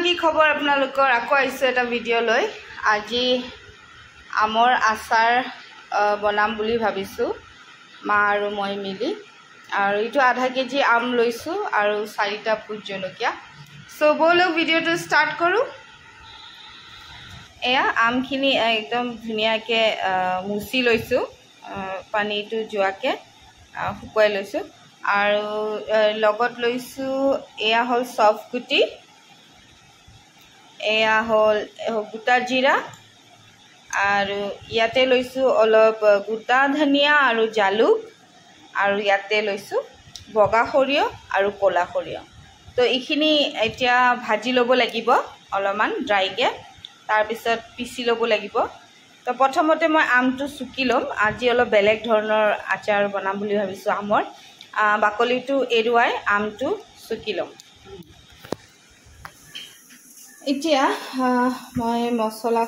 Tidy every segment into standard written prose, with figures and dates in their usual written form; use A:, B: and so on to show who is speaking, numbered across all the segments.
A: কি খবৰ আপোনালোকৰ আকৌ আইছো এটা ভিডিও লৈ আজি আমৰ আচাৰ বনাম বুলি ভাবিছো মা আৰু মই মিলি আৰু ইটো আধা কেজি আম লৈছো আৰু 4টা ভোট জলকীয়া সো বলক ভিডিওটো স্টাৰ্ট কৰো এয়া আমখিনি একদম ধুনিয়াকে মুছি লৈছো পানীটো জোৱাকে শুকুৱাই লৈছো আৰু লগত লৈছো এয়া হল সফ গুটি এয়া হল গোটা জিৰা আৰু ইয়াতে লৈছো অলপ গোটা ধনিয়া আৰু জালুক আৰু ইয়াতে লৈছো বগা খৰিয় আৰু কোলা খৰিয় তো ইখিনি এতিয়া ভাজি লব লাগিব অলমান ড্ৰাইকে তাৰ পিছত পিছি লব লাগিব তো প্ৰথমতে মই আমটো সুকি লম আজি অলপ বেলেগ ধৰণৰ আচাৰ বনাম বুলি ভাবিছো আমৰ বাকলিটো এৰুৱাই আমটো সুকি লম এতিয়া মই মছলা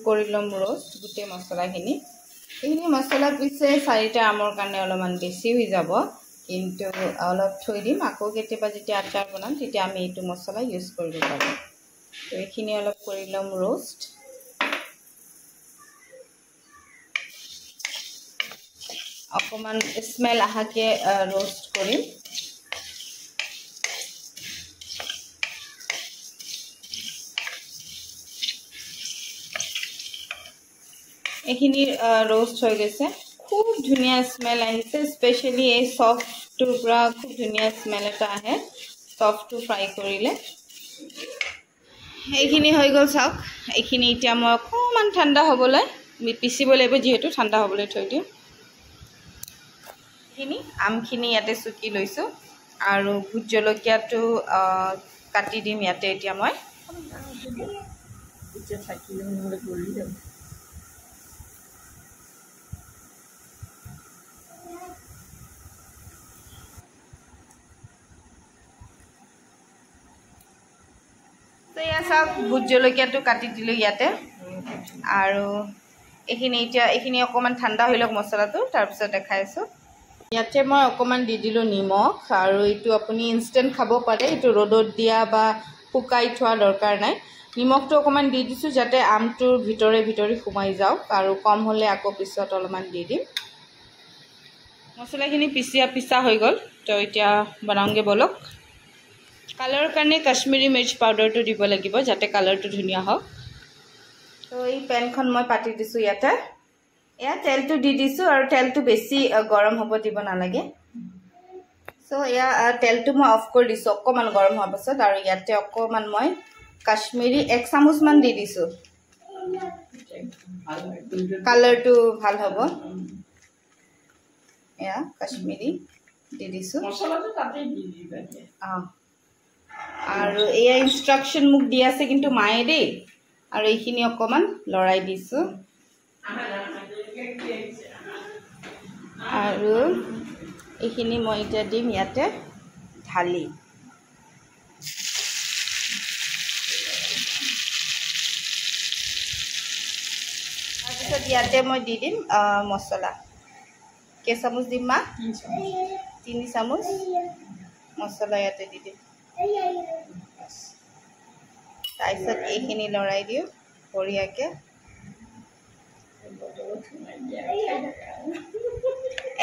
A: কৰি লম roast গুটে মছলাখিনি এইখিনি মছলা পিছে 4টা আমৰ কাৰণে অলপমান বেছি হৈ যাব কিন্তু অলপ থৈ দিম আকৌ কেতিয়াবা যেতিয়া আচাৰ বনাম তেতিয়া আমি এইটো মছলা ইউজ কৰিব পাৰিম তো এইখিনি অলপ কৰি লম roast অকমান স্মেল আহাকে roast কৰিম এখিনি roast হৈ গৈছে খুব ধুনিয়া স্মেল আহিছে স্পেশালি এই সফটটোৰ পৰা খুব ধুনিয়া স্মেল এটা আহে সফটটো ফ্ৰাই কৰিলে এইখিনি হৈ গল চাওক এইখিনি এতিয়া মই অকমান ঠাণ্ডা হ'বলৈ পিছিব লাগিব যেহেতু ঠাণ্ডা হ'বলৈ থৈ দিম এইখিনি আমখিনি ইয়াতে সুকি লৈছো আৰু ভোট জলকীয়াটো কাটি দিম ইয়াতে এতিয়া মই এতিয়া থাকিলে নহলে গলি যাব তো ইয়া সব ভোট জলকীয়াটো কাটি দিলো ইয়াতে আৰু এইখিনি অকমান ঠাণ্ডা হইলক মছলাটো তাৰ পিছত দেখাইছো ইয়াতে মই অকমান দি দিলো নিমখ আৰু ইটো আপুনি ইনস্ট্যান্ট খাব পাৰে ইটো ৰদত দিয়া বা শুকাই থোৱা দৰকাৰ নাই নিমখটো অকমান দি দিছো যাতে আমটোৰ ভিতৰে ভিতৰে সোমাই যাওক আৰু কম হলে আকৌ পিছত অলপমান দি দিম মছলাখিনি পিছা হৈ গল তো এতিয়া বনাওঁগে বলক কালাৰ কাৰণে কাশ্মীৰী মিৰ্চ পাউডাৰটো দিব লাগিব যাতে কালাৰটো ধুনিয়া হয় তো এই পেনখন মই পাতি দিছো ইয়াতে এয়া তেলটো দি দিছো আৰু তেলটো বেছি গৰম হ'ব দিব নালাগে সো এয়া তেলটো মই অফ কৰি দিছো অকমান গৰম হোৱাৰ পাছত আৰু ইয়াতে অকমান মই কাশ্মীৰী 1 চামুচ মান দি দিছো কালাৰটো ভাল হ'ব এয়া কাশ্মীৰী দি দিছো মছলাটো তাতে দি দিবা আৰু এই ইনস্ট্ৰাকশন মুক দি আছে কিন্তু মায়ে দেই আৰু এইখিনি অকমান লৰাই দিছো আৰু এইখিনি মই এতিয়া দিম ইয়াতে ঢালি তাৰপিছত ইয়াতে মই দি দিম মছলা কে চামুচ দিম মা 3 চামুচ মছলা ইয়াতে দি দিম তাৰপিছত এইখিনি লৰাই দিও বঢ়িয়াকে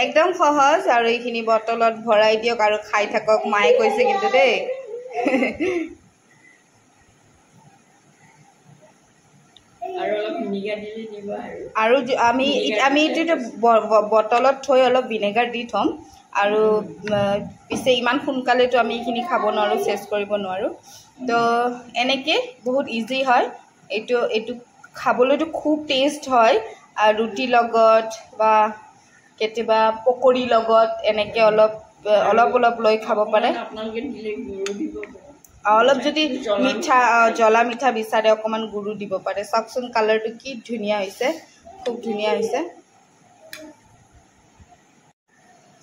A: একদম সহজ আৰু এইখিনি বটলত ভৰাই দিওক আৰু খাই থাকক মায়ে কৈছে কিন্তু দেই আৰু অলপ ভিনেগাৰ দিলে দিব আৰু আমি এইটো বটলত থৈ অলপ ভিনেগাৰ দি থম আৰু পিছে ইমান সোনকালেটো আমি এইখিনি খাব নোৱাৰো চেছ কৰিব নোৱাৰো তো এনেকে বহুত ইজি হয় এইটো খাবলৈটো খুব টেষ্ট হয় আৰু ৰুটি লগত বা কেতিয়াবা পকৰি লগত এনেকে অলপ লৈ খাব পাৰে আপোনালোকে দিলে গুৰু দিব অলপ যদি মিঠা জলা মিঠা বিচাৰে অকমান গুৰু দিব পাৰে চাকচোন কালাৰটো কি ধুনিয়া হৈছে খুব ধুনিয়া হৈছে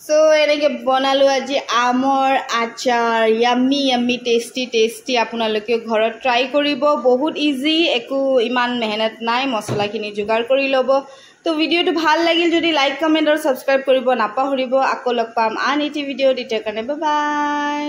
A: সো এনেকে বনালো আজি আমৰ আচাৰ ইয়াম্মি টেষ্টি আপোনালোকে ঘৰত ট্ৰাই কৰিব বহুত ইজি একো ইমান মেহনত নাই মছলাখিনি যোগাৰ কৰি লব তো ভিডিওটো ভাল লাগিল যদি লাইক কমেন্ট আৰু সাবস্ক্ৰাইব কৰিব নাপাহৰিব আকৌ লগ পাম আন এটি ভিডিও দিতে কাৰণে বাই বাই